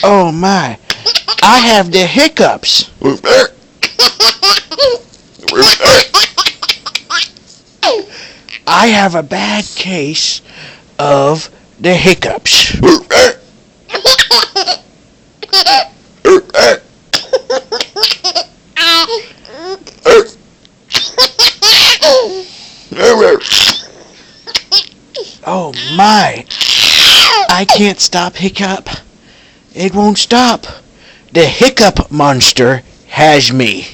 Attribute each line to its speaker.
Speaker 1: Oh my, I have the hiccups. I have a bad case of the hiccups. Oh my, I can't stop Hiccup. It won't stop. The Hiccup monster has me.